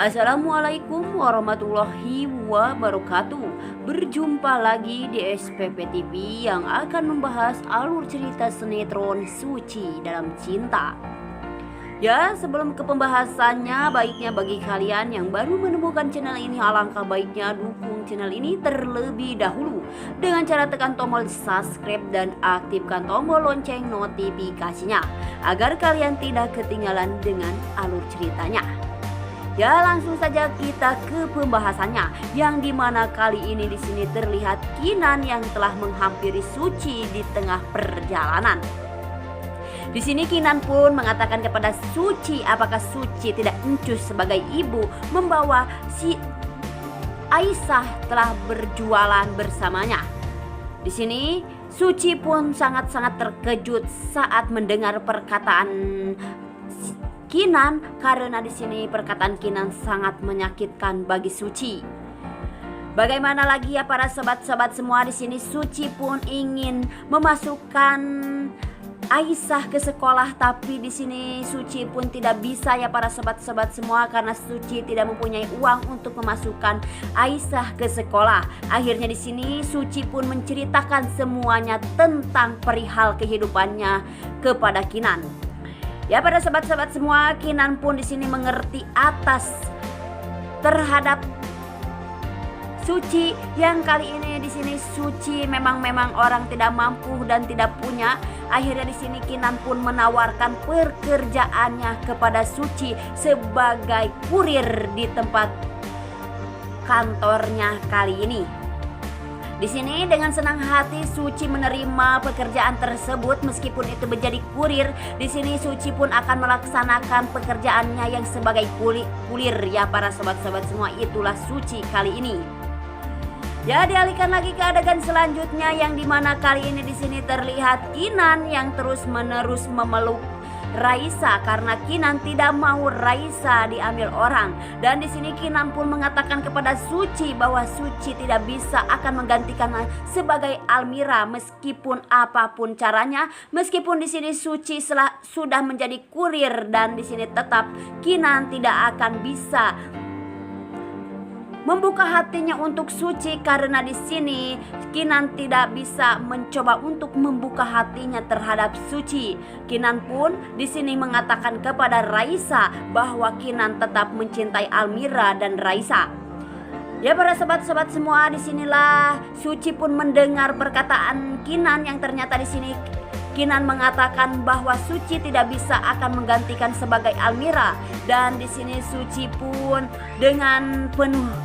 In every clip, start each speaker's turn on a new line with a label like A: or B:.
A: Assalamualaikum warahmatullahi wabarakatuh. Berjumpa lagi di SPP TV yang akan membahas alur cerita sinetron Suci dalam Cinta. Ya, sebelum ke pembahasannya, baiknya bagi kalian yang baru menemukan channel ini, alangkah baiknya dukung channel ini terlebih dahulu dengan cara tekan tombol subscribe dan aktifkan tombol lonceng notifikasinya agar kalian tidak ketinggalan dengan alur ceritanya. Ya, langsung saja kita ke pembahasannya, yang dimana kali ini di sini terlihat Kinan yang telah menghampiri Suci di tengah perjalanan. Di sini Kinan pun mengatakan kepada Suci apakah Suci tidak encus sebagai ibu membawa si Aisyah telah berjualan bersamanya. Di sini Suci pun sangat-sangat terkejut saat mendengar perkataan Kinan, karena di sini perkataan Kinan sangat menyakitkan bagi Suci. Bagaimana lagi ya para sobat-sobat semua, di sini Suci pun ingin memasukkan Aisyah ke sekolah, tapi di sini Suci pun tidak bisa ya para sobat-sobat semua, karena Suci tidak mempunyai uang untuk memasukkan Aisyah ke sekolah. Akhirnya di sini Suci pun menceritakan semuanya tentang perihal kehidupannya kepada Kinan. Ya para sobat-sobat semua, Kinan pun di sini mengerti atas terhadap Suci yang kali ini di sini Suci memang orang tidak mampu dan tidak punya. Akhirnya di sini Kinan pun menawarkan pekerjaannya kepada Suci sebagai kurir di tempat kantornya kali ini. Di sini dengan senang hati Suci menerima pekerjaan tersebut, meskipun itu menjadi kurir. Di sini Suci pun akan melaksanakan pekerjaannya yang sebagai kurir ya para sobat-sobat semua. Itulah Suci kali ini. Ya, dialihkan lagi ke adegan selanjutnya, yang dimana kali ini di sini terlihat Kinan yang terus-menerus memeluk Raisa karena Kinan tidak mau Raisa diambil orang. Dan di sini Kinan pun mengatakan kepada Suci bahwa Suci tidak bisa akan menggantikan sebagai Almira meskipun apapun caranya. Meskipun di sini Suci sudah menjadi kurir, dan di sini tetap Kinan tidak akan bisa membuka hatinya untuk Suci, karena di sini Kinan tidak bisa mencoba untuk membuka hatinya terhadap Suci. Kinan pun di sini mengatakan kepada Raisa bahwa Kinan tetap mencintai Almira dan Raisa. Ya para sobat-sobat semua, disinilah Suci pun mendengar perkataan Kinan yang ternyata di sini Kinan mengatakan bahwa Suci tidak bisa akan menggantikan sebagai Almira. Dan di sini Suci pun dengan penuh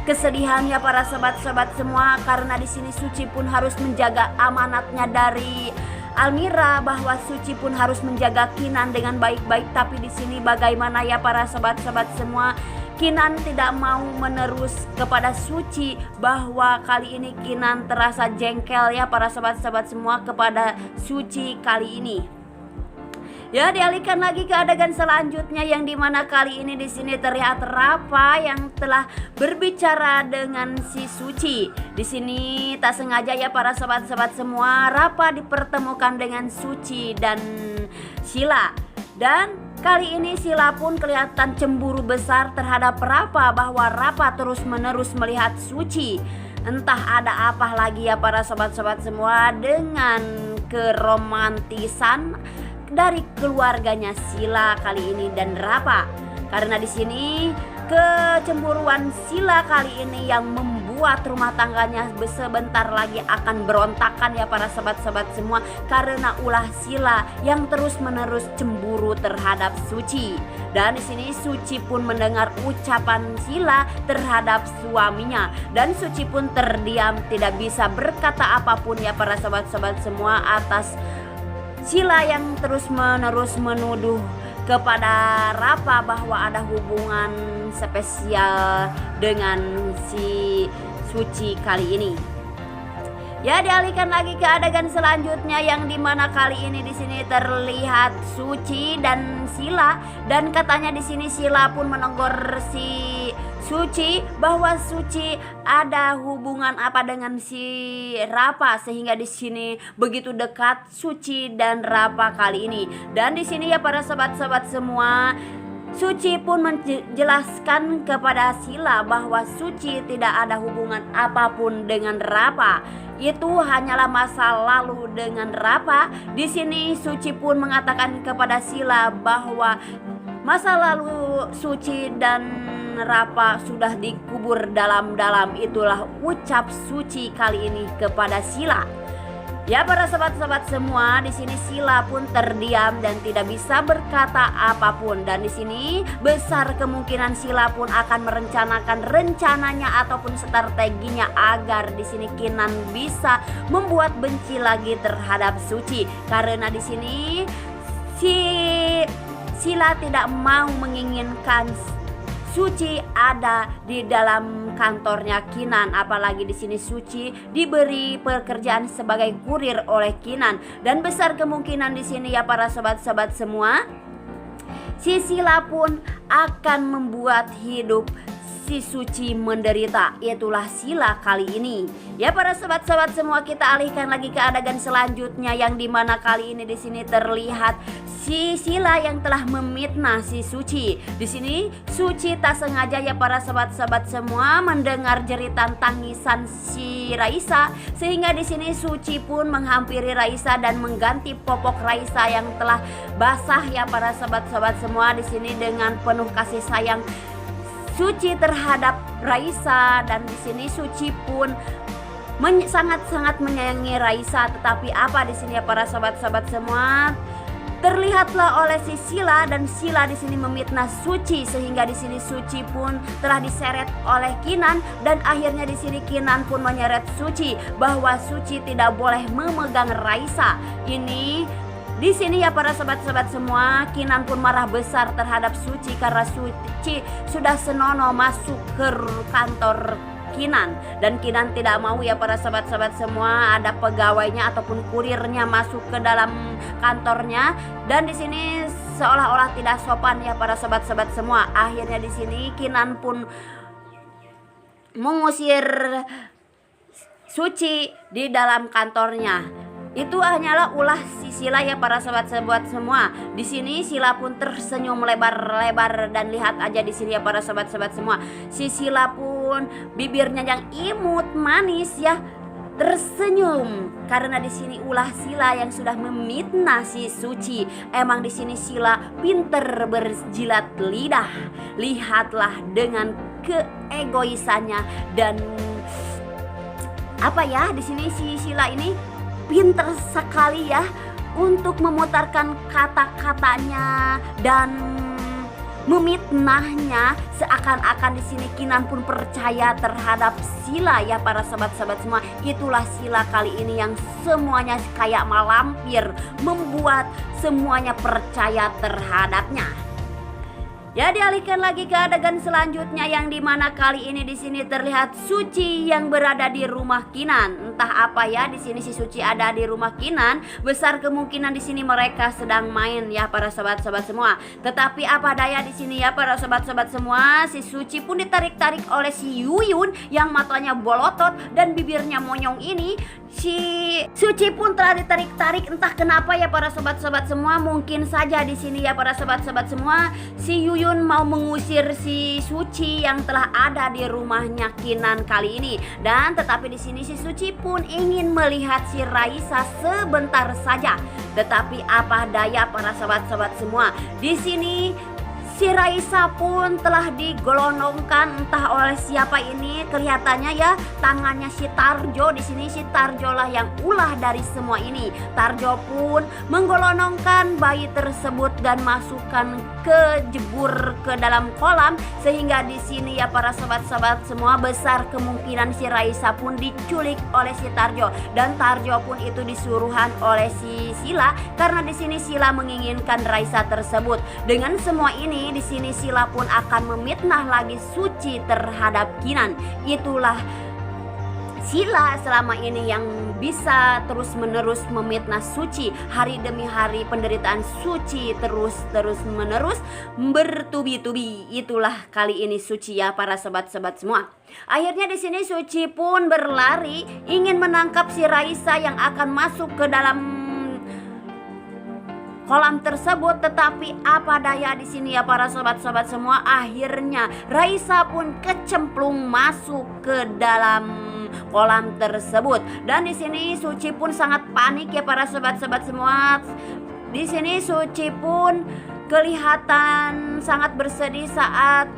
A: kesedihan ya para sobat-sobat semua, karena di sini Suci pun harus menjaga amanatnya dari Almira, bahwa Suci pun harus menjaga Kinan dengan baik-baik. Tapi di sini bagaimana ya para sobat-sobat semua, Kinan tidak mau menerus kepada Suci, bahwa kali ini Kinan terasa jengkel ya para sobat-sobat semua kepada Suci kali ini. Ya, dialihkan lagi ke adegan selanjutnya, yang dimana kali ini di sini terlihat Rapa yang telah berbicara dengan si Suci. Di sini tak sengaja ya para sobat-sobat semua, Rapa dipertemukan dengan Suci dan Sila. Dan kali ini Sila pun kelihatan cemburu besar terhadap Rapa, bahwa Rapa terus-menerus melihat Suci. Entah ada apa lagi ya para sobat-sobat semua dengan keromantisan dari keluarganya Sila kali ini dan Rapa. Karena di sini kecemburuan Sila kali ini yang membuat rumah tangganya sebentar lagi akan berontakan ya para sobat-sobat semua, karena ulah Sila yang terus-menerus cemburu terhadap Suci. Dan di sini Suci pun mendengar ucapan Sila terhadap suaminya, dan Suci pun terdiam, tidak bisa berkata apapun ya para sobat-sobat semua atas Sila yang terus-menerus menuduh kepada Rapa bahwa ada hubungan spesial dengan si Suci kali ini. Ya, dialihkan lagi ke adegan selanjutnya, yang dimana kali ini di sini terlihat Suci dan Sila, dan katanya di sini Sila pun menegur si Suci bahwa Suci ada hubungan apa dengan si Rapa, sehingga di sini begitu dekat Suci dan Rapa kali ini. Dan di sini ya para sobat-sobat semua, Suci pun menjelaskan kepada Sila bahwa Suci tidak ada hubungan apapun dengan Rapa. Itu hanyalah masa lalu dengan Rapa. Di sini Suci pun mengatakan kepada Sila bahwa masa lalu Suci dan Rapa sudah dikubur dalam-dalam. Itulah ucap Suci kali ini kepada Sila. Ya, para sobat-sobat semua, di sini Sila pun terdiam dan tidak bisa berkata apapun. Dan di sini besar kemungkinan Sila pun akan merencanakan rencananya ataupun strateginya agar di sini Kinan bisa membuat benci lagi terhadap Suci. Karena di sini Sila tidak mau menginginkan Suci ada di dalam kantornya Kinan, apalagi di sini Suci diberi pekerjaan sebagai kurir oleh Kinan. Dan besar kemungkinan di sini ya para sobat-sobat semua, si Sila pun akan membuat hidup si Suci menderita. Itulah Sila kali ini. Ya para sobat-sobat semua, kita alihkan lagi ke adegan selanjutnya yang dimana kali ini di sini terlihat si Sila yang telah memfitnah si Suci. Di sini Suci tak sengaja ya para sobat-sobat semua mendengar jeritan tangisan si Raisa, sehingga di sini Suci pun menghampiri Raisa dan mengganti popok Raisa yang telah basah ya para sobat-sobat semua. Di sini dengan penuh kasih sayang Suci terhadap Raisa, dan di sini Suci pun sangat-sangat menyayangi Raisa. Tetapi apa di sini ya para sobat-sobat semua? Terlihatlah oleh si Sila, dan Sila di sini memfitnah Suci, sehingga di sini Suci pun telah diseret oleh Kinan, dan akhirnya di sini Kinan pun menyeret Suci bahwa Suci tidak boleh memegang Raisa. Ini di sini ya para sobat-sobat semua, Kinan pun marah besar terhadap Suci karena Suci sudah senonoh masuk ke kantor Kinan, dan Kinan tidak mau ya para sobat-sobat semua ada pegawainya ataupun kurirnya masuk ke dalam kantornya. Dan di sini seolah-olah tidak sopan ya para sobat-sobat semua. Akhirnya di sini Kinan pun mengusir Suci di dalam kantornya. Itu hanyalah ulah si Sila ya para sobat-sobat semua. Di sini Sila pun tersenyum lebar-lebar, dan lihat aja di sini ya para sobat-sobat semua. Si Sila pun bibirnya yang imut manis ya tersenyum karena di sini ulah Sila yang sudah memfitnah si Suci. Emang di sini Sila pinter berjilat lidah. Lihatlah dengan keegoisannya, dan apa ya, di sini si Sila ini pinter sekali ya untuk memutarkan kata-katanya dan memfitnahnya, seakan-akan di sini Kinan pun percaya terhadap Sila ya para sobat-sobat semua. Itulah Sila kali ini yang semuanya kayak malampir, membuat semuanya percaya terhadapnya. Ya, dialihkan lagi ke adegan selanjutnya yang dimana kali ini di sini terlihat Suci yang berada di rumah Kinan. Entah apa ya, di sini si Suci ada di rumah Kinan. Besar kemungkinan di sini mereka sedang main ya para sobat-sobat semua. Tetapi apa daya di sini ya para sobat-sobat semua, si Suci pun ditarik-tarik oleh si Yuyun yang matanya bolotot dan bibirnya monyong ini. Si Suci pun telah ditarik-tarik, entah kenapa ya para sobat-sobat semua. Mungkin saja di sini ya para sobat-sobat semua, si Yuyun mau mengusir si Suci yang telah ada di rumahnya Kinan kali ini. Dan tetapi di sini si Suci pun ingin melihat si Raisa sebentar saja. Tetapi apa daya para sobat-sobat semua, di sini si Raisa pun telah digelondongkan entah oleh siapa ini. Kelihatannya ya tangannya si Tarjo. Di sini si Tarjo lah yang ulah dari semua ini. Tarjo pun menggelondongkan bayi tersebut dan masukkan ke jebur ke dalam kolam, sehingga di sini ya para sobat-sobat semua besar kemungkinan si Raisa pun diculik oleh si Tarjo, dan Tarjo pun itu disuruhan oleh si Sila karena di sini Sila menginginkan Raisa tersebut. Dengan semua ini di sini Sila pun akan memfitnah lagi Suci terhadap Kinan. Itulah Sila selama ini yang bisa terus-menerus memfitnah Suci. Hari demi hari penderitaan Suci terus menerus bertubi-tubi. Itulah kali ini Suci ya para sobat-sobat semua. Akhirnya di sini Suci pun berlari ingin menangkap si Raisa yang akan masuk ke dalam kolam tersebut. Tetapi apa daya di sini ya para sobat-sobat semua, akhirnya Raisa pun kecemplung masuk ke dalam kolam tersebut. Dan di sini Suci pun sangat panik ya para sobat-sobat semua. Di sini Suci pun kelihatan sangat bersedih saat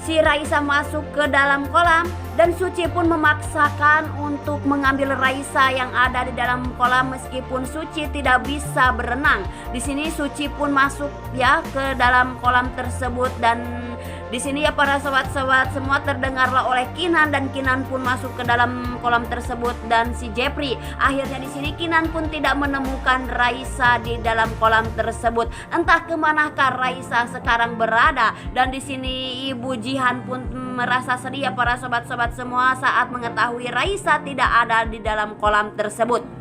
A: si Raisa masuk ke dalam kolam, dan Suci pun memaksakan untuk mengambil Raisa yang ada di dalam kolam meskipun Suci tidak bisa berenang. Di sini Suci pun masuk ya ke dalam kolam tersebut, dan di sini ya para sobat-sobat semua terdengarlah oleh Kinan, dan Kinan pun masuk ke dalam kolam tersebut dan si Jepri. Akhirnya di sini Kinan pun tidak menemukan Raisa di dalam kolam tersebut. Entah kemanakah Raisa sekarang berada. Dan di sini Ibu Jihan pun merasa sedih ya para sobat-sobat semua saat mengetahui Raisa tidak ada di dalam kolam tersebut.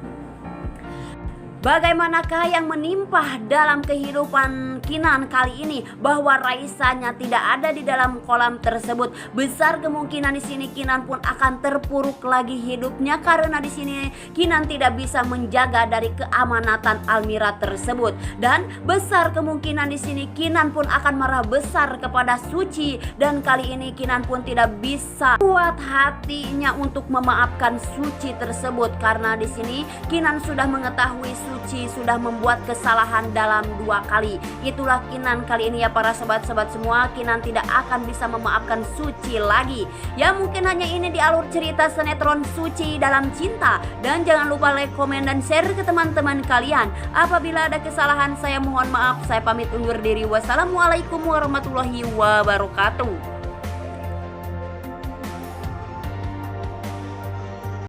A: Bagaimanakah yang menimpa dalam kehidupan Kinan kali ini, bahwa Raisanya tidak ada di dalam kolam tersebut? Besar kemungkinan di sini Kinan pun akan terpuruk lagi hidupnya, karena di sini Kinan tidak bisa menjaga dari keamanatan Almira tersebut. Dan besar kemungkinan di sini Kinan pun akan marah besar kepada Suci, dan kali ini Kinan pun tidak bisa kuat hatinya untuk memaafkan Suci tersebut, karena di sini Kinan sudah mengetahui Suci sudah membuat kesalahan dalam 2 kali. Itulah Kinan kali ini ya para sobat-sobat semua. Kinan tidak akan bisa memaafkan Suci lagi. Ya mungkin hanya ini di alur cerita sinetron Suci Dalam Cinta. Dan jangan lupa like, komen, dan share ke teman-teman kalian. Apabila ada kesalahan saya mohon maaf. Saya pamit undur diri. Wassalamualaikum warahmatullahi wabarakatuh.